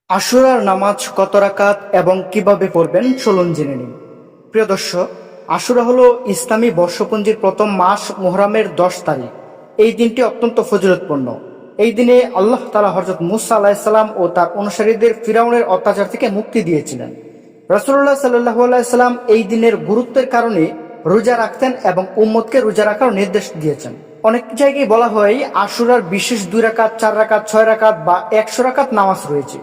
আশুরার নামাজ কত রাকাত এবং কিভাবে পড়বেন চলুন জেনে নিন। প্রিয় দর্শক, আশুরা হলো ইসলামী বর্ষপঞ্জির প্রথম মাস মুহররমের 10 তারিখ। এই দিনটি অত্যন্ত ফজিলতপূর্ণ। এই দিনে আল্লাহ তাআলা হযরত মূসা আলাইহিস সালাম ও তার অনুসারীদের ফিরাউনের অত্যাচার থেকে মুক্তি দিয়েছিলেন। রাসূলুল্লাহ সাল্লাল্লাহু আলাইহি সাল্লাম এই দিনের গুরুত্বের কারণে রোজা রাখতেন এবং উম্মতকে রোজা রাখার নির্দেশ দিয়েছেন। অনেক জায়গায় বলা হয় আশুরার বিশেষ 2 রাকাত, 4 রাকাত, 6 রাকাত বা 100 রাকাত নামাজ রয়েছে,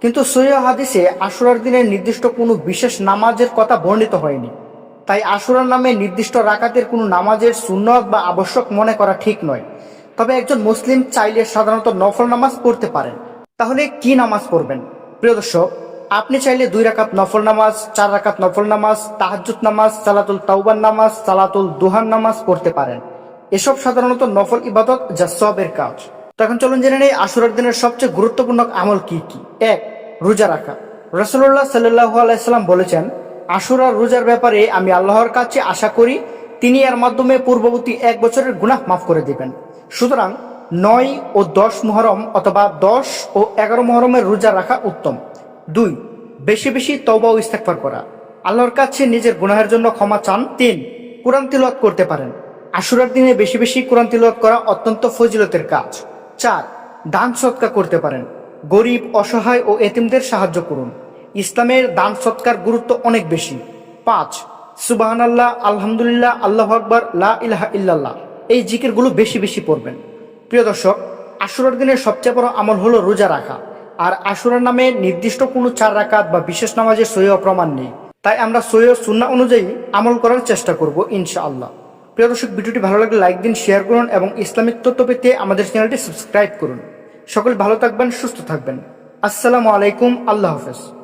কিন্তু সহিহ হাদিসে আশুরার দিনের নির্দিষ্ট কোনো বিশেষ নামাজের কথা বর্ণিত হয়নি। তাই আশুরার নামে নির্দিষ্ট রাকাতের কোনো নামাজের সুন্নত বা আবশ্যক মনে করা ঠিক নয়। তবে একজন মুসলিম চাইলে সাধারণত নফল নামাজ পড়তে পারেন। তাহলে কি নামাজ পড়বেন? প্রিয় দর্শক, আপনি চাইলে 2 রাকাত নফল নামাজ, 4 রাকাত নফল নামাজ, তাহাজ্জুদ নামাজ, সালাতুল তাওবার নামাজ, সালাতুল দুহার নামাজ পড়তে পারেন। এসব সাধারণত নফল ইবাদত, যা সওয়াবের কাজ। তো এখন চলুন জেনে নেই আশুরার দিনের সবচেয়ে গুরুত্বপূর্ণ আমল কি কি। 1. রোজা রাখা। রাসূলুল্লাহ সাল্লাল্লাহু আলাইহি সাল্লাম বলেছেন, আশুরার রোজার ব্যাপারে আমি আল্লাহর কাছে আশা করি তিনি এর মাধ্যমে পূর্ববর্তী 1 বছরের গুনাহ মাফ করে দিবেন। সুতরাং 9 ও 10 মুহররম অথবা 10 ও 11 মুহররমের রোজা রাখা উত্তম। 2. বেশি বেশি তওবা ও ইস্তেগফার করা। আল্লাহর কাছে নিজের গুনাহের জন্য ক্ষমা চান। 3. কুরআন তিলাওয়াত করতে পারেন। আশুরার দিনে বেশি বেশি কুরআন তিলাওয়াত করা অত্যন্ত ফজিলতের কাজ। 4. দান সদকা করতে পারেন। গরিব, অসহায় ও এতিমদের সাহায্য করুন। ইসলামের দান সৎকার গুরুত্ব অনেক বেশি। 5. সুবহানাল্লাহ, আলহামদুলিল্লাহ, আল্লাহু আকবার, লা ইলাহা ইল্লাল্লাহ এই জিকিরগুলো বেশি বেশি পড়বেন। প্রিয় দর্শক, আশুরার দিনের সবচেয়ে বড় আমল হলো রোজা রাখা। আর আশুরার নামে নির্দিষ্ট কোনো 4 রাকাত বা বিশেষ নামাজের সহিহ প্রমাণ নেই। তাই আমরা সহিহ সুন্নাহ অনুযায়ী আমল করার চেষ্টা করব ইনশাআল্লাহ। প্রিয় দর্শক, ভিডিওটি ভালো লাগলে লাইক দিন, শেয়ার করুন এবং ইসলামিক তথ্য পেতে আমাদের চ্যানেলটি সাবস্ক্রাইব করুন। সকল ভালো থাকবেন, সুস্থ থাকবেন। আসসালামু আলাইকুম, আল্লাহ হাফেজ।